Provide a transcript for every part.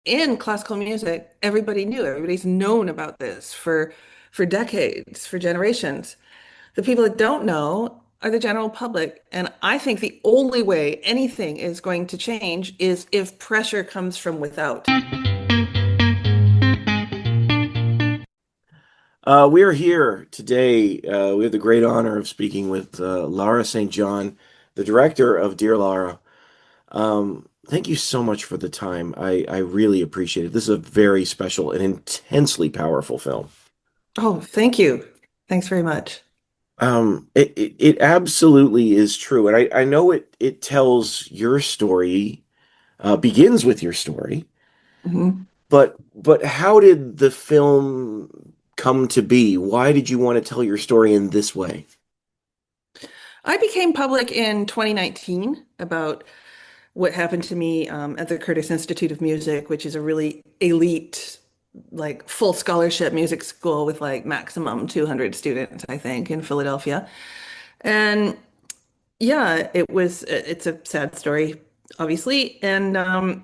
in classical music, everybody knew, everybody's known about this for decades, for generations. The people that don't know are the general public. And I think the only way anything is going to change is if pressure comes from without. We are here today. We have the great honor of speaking with Lara St. John, the director of Dear Lara. Thank you so much for the time. I really appreciate it. This is a very special and intensely powerful film. Oh, thank you. Thanks very much. It absolutely is true, and I know it tells your story, begins with your story, Mhm. but how did the film come to be? Why did you want to tell your story in this way? I became public in 2019 about what happened to me at the Curtis Institute of Music, which is a really elite, like full scholarship music school with like maximum 200 students, I think, in Philadelphia. And yeah, it's a sad story, obviously. And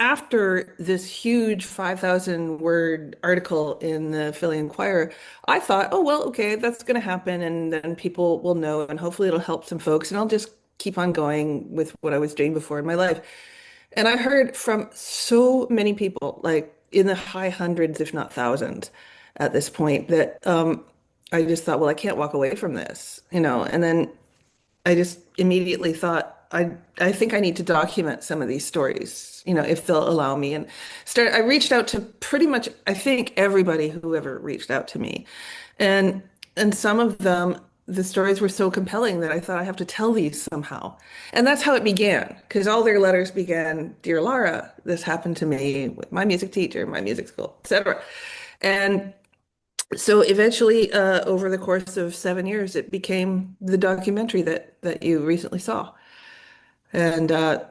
after this huge 5,000 word article in the Philly Inquirer, I thought, oh, well, okay, that's going to happen. And then people will know, and hopefully it'll help some folks. And I'll just keep on going with what I was doing before in my life. And I heard from so many people, like in the high hundreds, if not thousands, at this point, that I just thought, well, I can't walk away from this, you know. And then I just immediately thought, I think I need to document some of these stories, you know, if they'll allow me. And I reached out to pretty much, I think everybody who ever reached out to me. And and some of them, the stories were so compelling that I thought I have to tell these somehow. And that's how it began, because all their letters began, Dear Lara, this happened to me with my music teacher, my music school, etc. And so eventually, over the course of 7 years, it became the documentary that you recently saw. And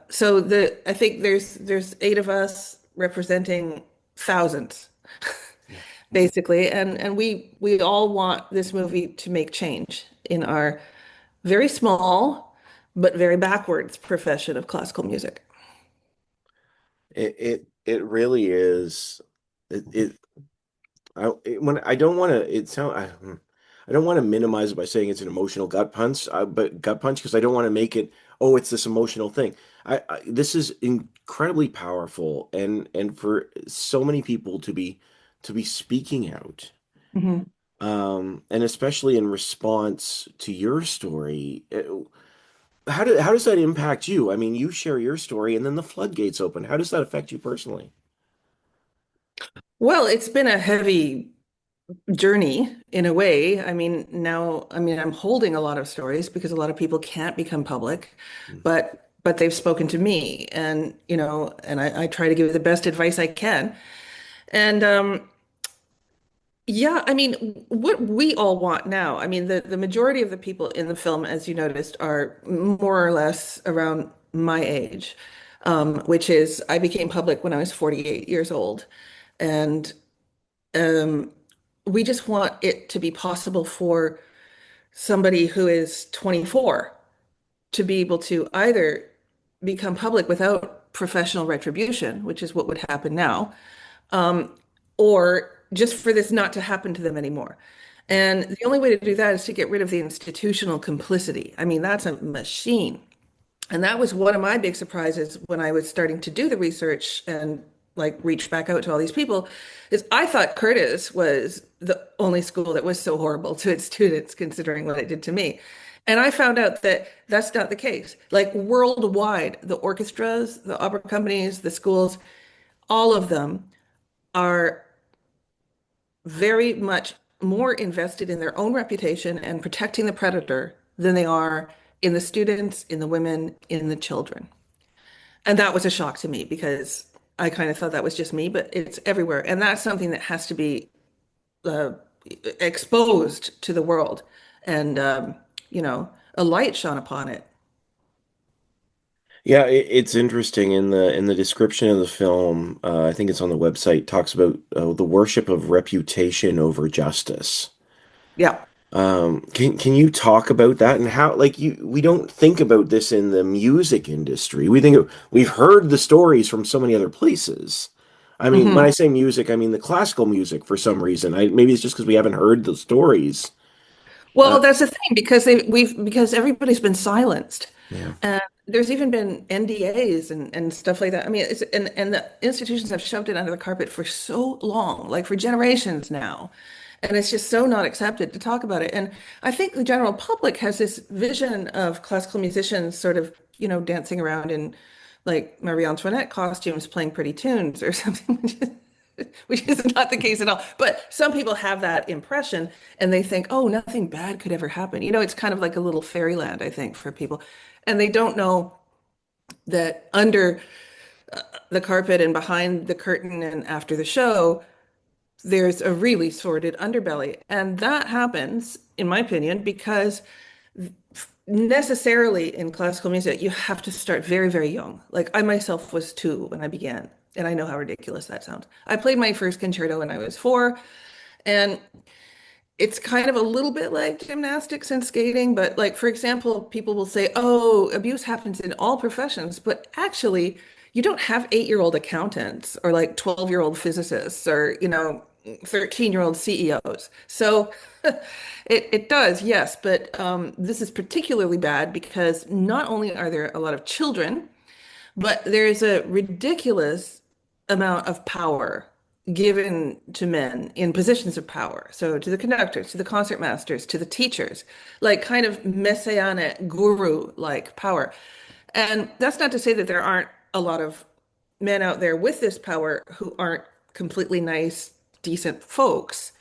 so I think there's eight of us representing thousands, Yeah. basically, and we all want this movie to make change in our very small but very backwards profession of classical music. It really is. It when I don't want to it sound I don't want to minimize it by saying it's an emotional gut punch, but gut punch because I don't want to make it, oh, it's this emotional thing. This is incredibly powerful, and for so many people to be speaking out, Mhm. and especially in response to your story. How does that impact you? I mean, you share your story, and then the floodgates open. How does that affect you personally? Well, it's been a heavy journey in a way. I mean, I'm holding a lot of stories because a lot of people can't become public, but they've spoken to me, and you know, and I try to give the best advice I can. And yeah, I mean, what we all want now, I mean, the majority of the people in the film, as you noticed, are more or less around my age, which is I became public when I was 48 years old. And um, we just want it to be possible for somebody who is 24 to be able to either become public without professional retribution, which is what would happen now, um, or just for this not to happen to them anymore. And the only way to do that is to get rid of the institutional complicity. I mean, that's a machine. And that was one of my big surprises when I was starting to do the research and like reach back out to all these people, is I thought Curtis was the only school that was so horrible to its students, considering what it did to me. And I found out that that's not the case. Like worldwide, the orchestras, the opera companies, the schools, all of them are very much more invested in their own reputation and protecting the predator than they are in the students, in the women, in the children. And that was a shock to me because I kind of thought that was just me, but it's everywhere. And that's something that has to be uh, exposed to the world and, you know, a light shone upon it. Yeah, it's interesting in the description of the film. I think it's on the website. Talks about the worship of reputation over justice. Yeah. Can you talk about that and how like you we don't think about this in the music industry. We've heard the stories from so many other places. I mean, when I Hmm. say music, I mean the classical music for some reason. Maybe it's just because we haven't heard the stories. Uh, Well, that's the thing because because everybody's been silenced. yeah. And there's even been NDAs and stuff like that. I mean, and the institutions have shoved it under the carpet for so long, like for generations now. And it's just so not accepted to talk about it. And I think the general public has this vision of classical musicians sort of, dancing around in like Marie Antoinette costumes playing pretty tunes or something, which is not the case at all. But some people have that impression and they think, oh, nothing bad could ever happen. It's kind of like a little fairyland, I think, for people. And they don't know that under the carpet and behind the curtain and after the show, there's a really sordid underbelly. And that happens, in my opinion, because necessarily in classical music, you have to start very, very young. Like I myself was 2 when I began, and I know how ridiculous that sounds. I played my first concerto when I was 4, and it's kind of a little bit like gymnastics and skating, but like for example, people will say, "Oh, abuse happens in all professions," but actually, you don't have 8-year-old accountants or like 12-year-old physicists or 13-year-old CEOs. So it does, yes, but this is particularly bad because not only are there a lot of children, but there's a ridiculous amount of power given to men in positions of power. So to the conductors, to the concert masters, to the teachers, like kind of messianic guru-like power. And that's not to say that there aren't a lot of men out there with this power who aren't completely nice, decent folks.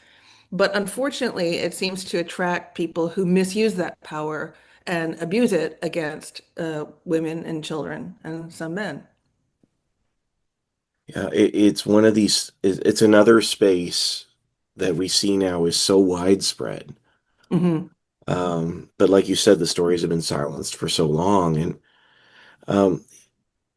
But unfortunately, it seems to attract people who misuse that power and abuse it against women and children and some men. Yeah, it's one of these it's another space that we see now is so widespread. Hmm. But like you said, the stories have been silenced for so long, and um,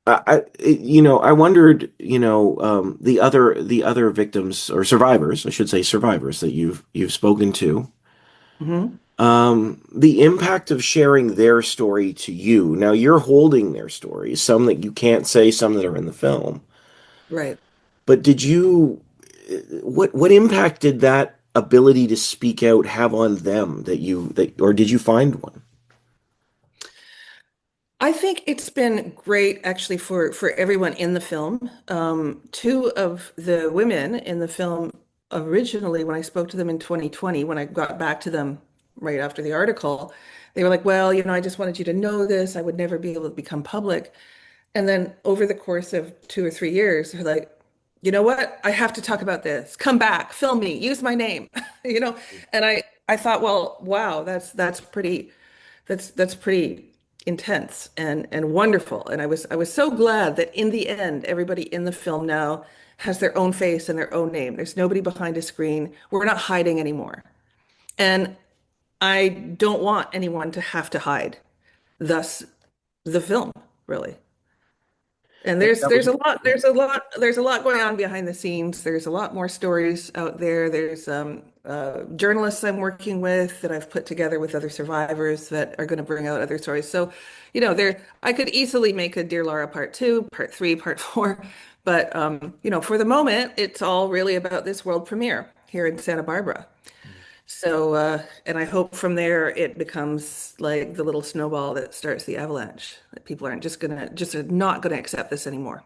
I wondered, the other victims or survivors, I should say survivors that you've spoken to, Hmm. the impact of sharing their story to you. Now you're holding their stories, some that you can't say, some that are in the film. Right. But what impact did that ability to speak out have on them or did you find one? I think it's been great actually for everyone in the film. 2 of the women in the film originally, when I spoke to them in 2020, when I got back to them right after the article, they were like, well, I just wanted you to know this. I would never be able to become public. And then over the course of 2 or 3 years, they're like, you know what? I have to talk about this. Come back, film me, use my name, you know? And I thought, well, wow, that's pretty intense and wonderful. And I was so glad that in the end, everybody in the film now has their own face and their own name. There's nobody behind a screen. We're not hiding anymore. And I don't want anyone to have to hide, thus the film, really. And That, there's that was there's a lot there's a lot going on behind the scenes. There's a lot more stories out there. There's journalists I'm working with that I've put together with other survivors that are going to bring out other stories. So, there I could easily make a Dear Lara part 2, part 3, part 4, but for the moment, it's all really about this world premiere here in Santa Barbara. So, and I hope from there it becomes like the little snowball that starts the avalanche, that people aren't just are not gonna accept this anymore.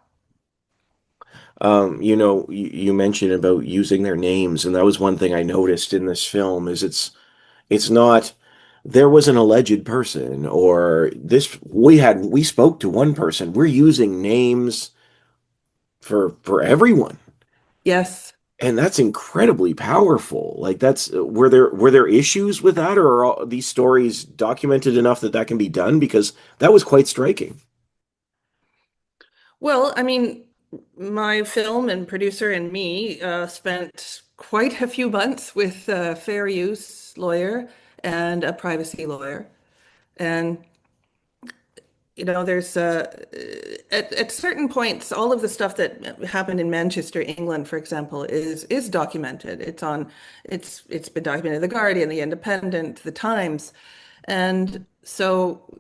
you mentioned about using their names, and that was one thing I noticed in this film is it's not there was an alleged person or this we spoke to one person. We're using names for everyone. Yes. And that's incredibly powerful. Like that's were there issues with that, or are all these stories documented enough that that can be done? Because that was quite striking. Well, I mean, my film and producer and me spent quite a few months with a fair use lawyer and a privacy lawyer. And there's at certain points, all of the stuff that happened in Manchester, England, for example, is documented. It's been documented in The Guardian, The Independent, The Times. And so,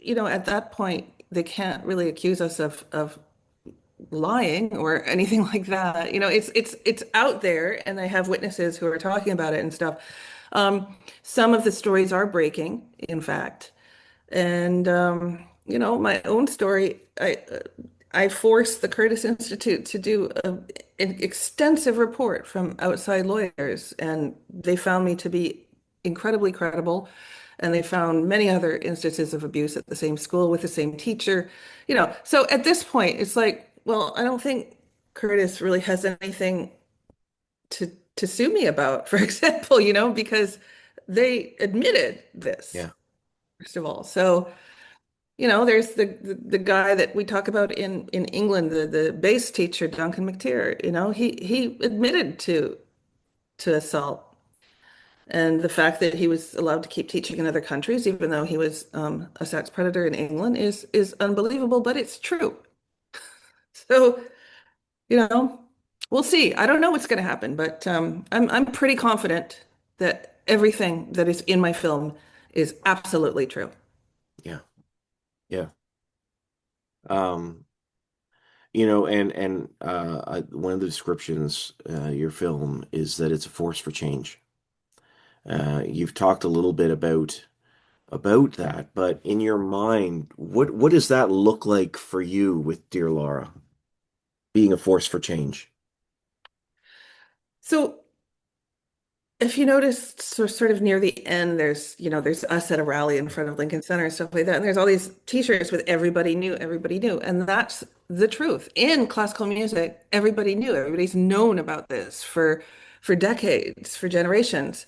at that point, they can't really accuse us of lying or anything like that. It's out there, and they have witnesses who are talking about it and stuff. Some of the stories are breaking, in fact. And my own story, I forced the Curtis Institute to do an extensive report from outside lawyers, and they found me to be incredibly credible. And they found many other instances of abuse at the same school with the same teacher. So at this point, it's like, well, I don't think Curtis really has anything to sue me about, for example, because they admitted this, Yeah. first of all. So, there's the guy that we talk about in England, the bass teacher, Duncan McTeer, he admitted to assault. And the fact that he was allowed to keep teaching in other countries, even though he was a sex predator in England, is unbelievable, but it's true. So, you know, we'll see. I don't know what's going to happen, but I'm pretty confident that everything that is in my film is absolutely true. Yeah. Yeah. Um, one of the descriptions, your film is that it's a force for change. You've talked a little bit about that, but in your mind, what does that look like for you with Dear Lara, being a force for change? So if you notice, sort of near the end, there's us at a rally in front of Lincoln Center and stuff like that, and there's all these T-shirts with everybody knew, and that's the truth. In classical music, everybody knew, everybody's known about this for decades, for generations.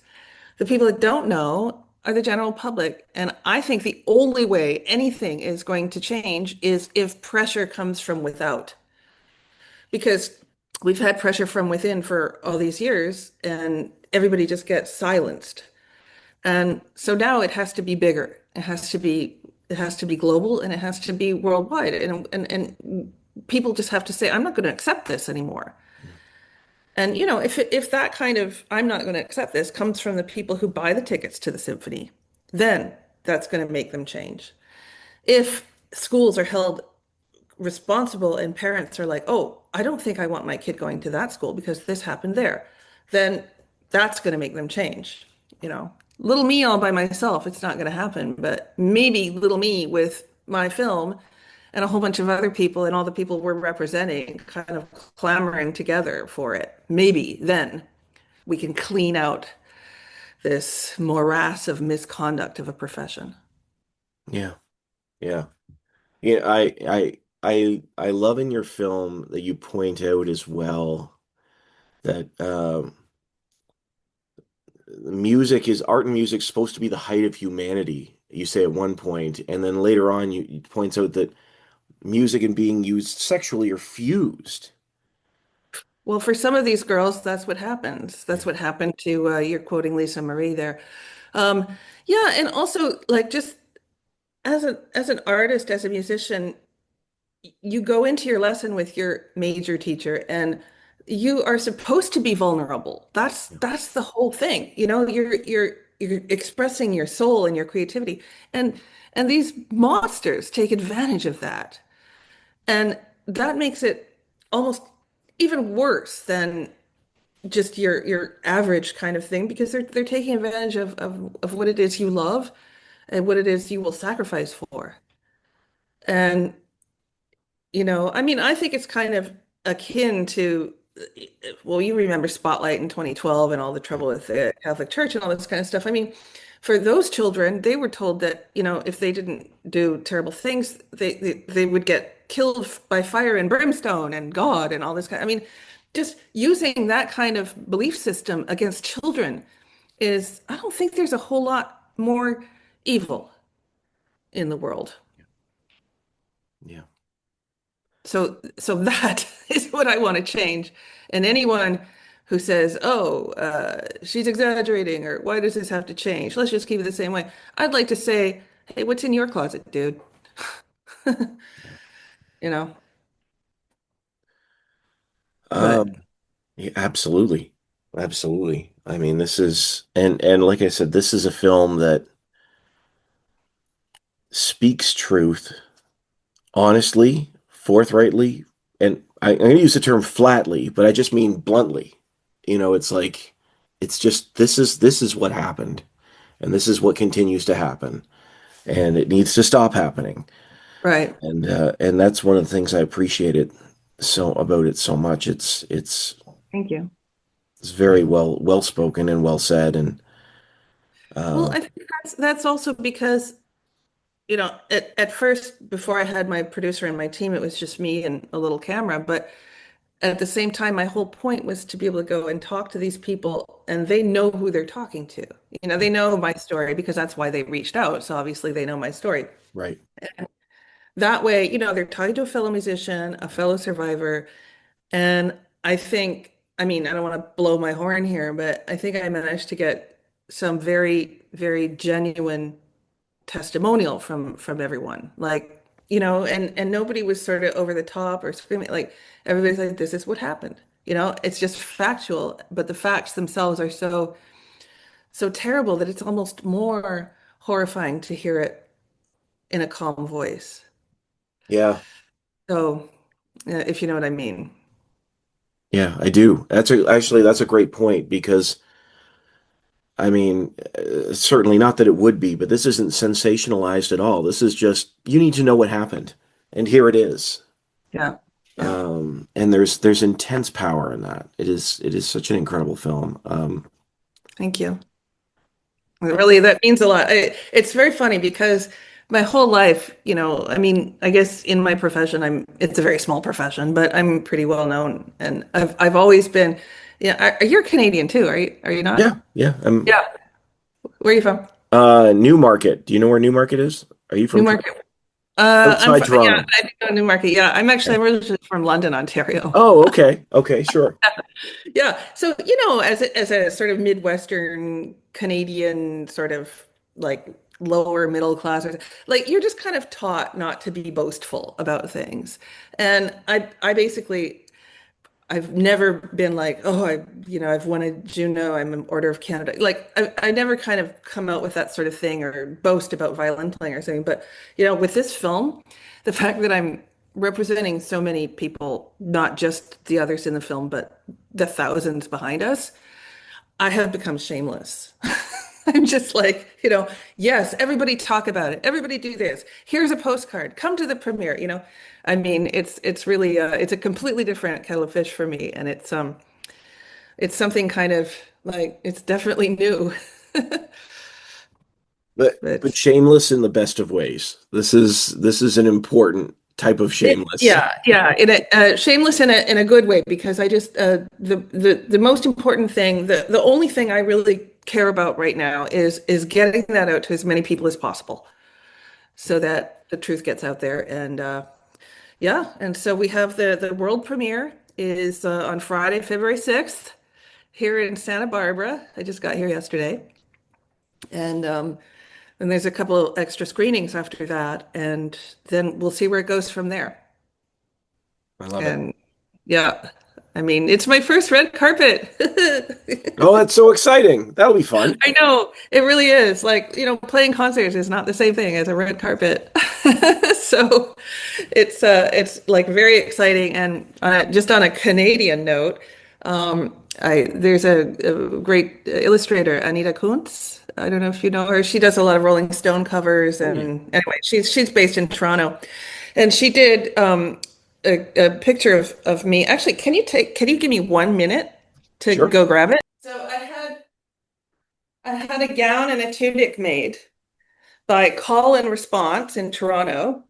The people that don't know are the general public, and I think the only way anything is going to change is if pressure comes from without, because we've had pressure from within for all these years, and everybody just gets silenced. And so now it has to be bigger. It has to be global, and it has to be worldwide. And people just have to say, I'm not going to accept this anymore. And if that kind of I'm not going to accept this comes from the people who buy the tickets to the symphony, then that's going to make them change. If schools are held responsible and parents are like, oh, I don't think I want my kid going to that school because this happened there, then that's going to make them change. Little me all by myself, it's not going to happen, but maybe little me with my film and a whole bunch of other people and all the people we're representing kind of clamoring together for it. Maybe then we can clean out this morass of misconduct of a profession. Yeah. Yeah. Yeah, I love in your film that you point out as well that music is art and music supposed to be the height of humanity. You say at one point, and then later on you points out that music and being used sexually are fused. Well, for some of these girls, that's what happens. Yeah. That's what happened to you're quoting Lisa Marie there. Um, yeah, and also like just as an artist, as a musician, you go into your lesson with your major teacher and you are supposed to be vulnerable. That's Yeah. that's the whole thing. You're expressing your soul and your creativity. And these monsters take advantage of that. And that makes it almost even worse than just your average kind of thing because they're taking advantage of what it is you love and what it is you will sacrifice for. And I mean, I think it's kind of akin to, well, you remember Spotlight in 2012 and all the Yeah. trouble with the Catholic Church and all this kind of stuff. I mean, for those children, they were told that, if they didn't do terrible things, they would get killed by fire and brimstone and God and all this kind. I mean, just using that kind of belief system against children I don't think there's a whole lot more evil in the world. Yeah. So that is what I want to change. And anyone who says, "Oh, she's exaggerating," or "Why does this have to change? Let's just keep it the same way." I'd like to say, "Hey, what's in your closet, dude?" you know, but Um, yeah, absolutely. Absolutely. I mean, this is and like I said, this is a film that speaks truth honestly, forthrightly, and I'm going to use the term flatly, but I just mean bluntly. It's like it's just this is what happened, and this is what continues to happen, and it needs to stop happening. right. And that's one of the things I appreciate it so about it so much. Thank you. It's very well spoken and well said, and Well, uh, I think that's also because, at first, before I had my producer and my team, it was just me and a little camera. But at the same time, my whole point was to be able to go and talk to these people, and they know who they're talking to. They know my story because that's why they reached out. So obviously, they know my story. right. That way, they're talking to a fellow musician, a fellow survivor. And I think, I mean, I don't want to blow my horn here, but I think I managed to get some very, very genuine testimonial from everyone. Like, and nobody was sort of over the top or screaming. Like everybody's like, this is what happened. It's just factual, but the facts themselves are so terrible that it's almost more horrifying to hear it in a calm voice. Yeah, So, if you know what I mean. yeah, I do. Actually, that's a great point because I mean, certainly not that it would be, but this isn't sensationalized at all. This is just you need to know what happened, and here it is. Yeah. Yeah. And there's intense power in that. It is such an incredible film. Thank you. Really, that means a lot. It's very funny because my whole life, I mean, I guess in my profession, it's a very small profession, but I'm pretty well known. And I've always been, yeah, you're Canadian too, are you not? Yeah, yeah. Yeah. Where are you from? Newmarket. Do you know where Newmarket is? Are you from Newmarket. outside Yeah, Toronto? I do know Newmarket. Yeah, Okay. I'm originally from London, Ontario. Oh, okay. Okay, sure. Yeah. So, as a sort of Midwestern Canadian sort of like lower middle class, like you're just kind of taught not to be boastful about things. And I basically I've never been like, oh, I've won a Juno, I'm an Order of Canada. Like I never kind of come out with that sort of thing or boast about violin playing or something. But, with this film, the fact that I'm representing so many people, not just the others in the film, but the thousands behind us, I have become shameless. I'm just like, yes, everybody talk about it. Everybody do this. Here's a postcard. Come to the premiere, I mean, it's really it's a completely different kettle of fish for me and it's something kind of like it's definitely new. But But shameless in the best of ways. This is an important type of shameless. yeah, shameless in a good way because I just the most important thing, the only thing I really care about right now is getting that out to as many people as possible so that the truth gets out there. And yeah, and so we have the world premiere is on Friday, February 6th here in Santa Barbara. I just got here yesterday. And then there's a couple of extra screenings after that, and then we'll see where it goes from there. I love it. And yeah, I mean, it's my first red carpet. Oh, that's so exciting. That'll be fun. I know it really is. Like, playing concerts is not the same thing as a red carpet. So it's like very exciting. And just on a Canadian note, I there's a great illustrator, Anita Kuntz. I don't know if you know her. She does a lot of Rolling Stone covers, Oh yeah. and anyway, she's based in Toronto, and she did a picture of me. Actually, can you give me 1 minute to Sure. go grab it? So I had a gown and a tunic made by Call and Response in Toronto.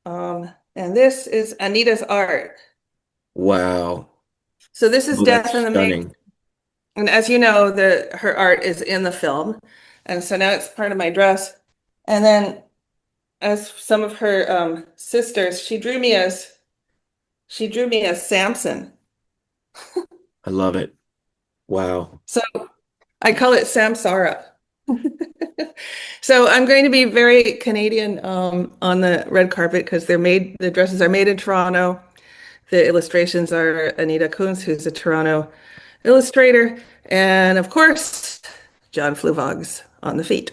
And this is Anita's art. Wow. So this is Oh, that's Death in the Making. stunning. And as you know, her art is in the film. And so now it's part of my dress. And then as some of her sisters, she drew me as Samson. I love it. Wow. So I call it Samsara. So I'm going to be very Canadian on the red carpet because the dresses are made in Toronto. The illustrations are Anita Kunz, who's a Toronto illustrator, and of course, John Fluvog's on the feet.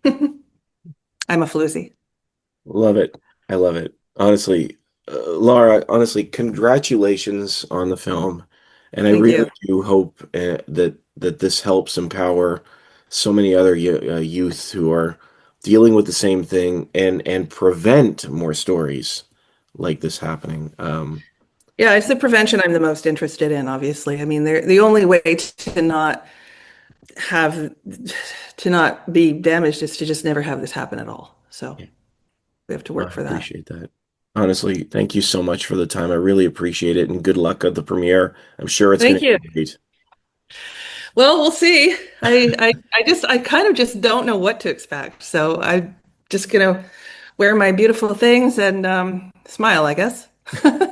I'm a floozy. Love it. I love it. Honestly, Lara, honestly, congratulations on the film. And I Thank really you. do hope that this helps empower so many other youth who are dealing with the same thing and prevent more stories like this happening. Yeah, it's the prevention I'm the most interested in, obviously. I mean, the only way have to not be damaged is to just never have this happen at all. So Yeah, we have to I work for that. appreciate that. Honestly, thank you so much for the time. I really appreciate it, and good luck at the premiere. I'm sure it's going Thank to you. be great. Well, we'll see. I kind of just don't know what to expect. So I'm just gonna wear my beautiful things and smile, I guess. I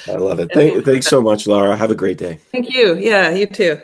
love it. And hope for the Thanks best. so much, Lara. Have a great day. Thank you. Yeah, you too.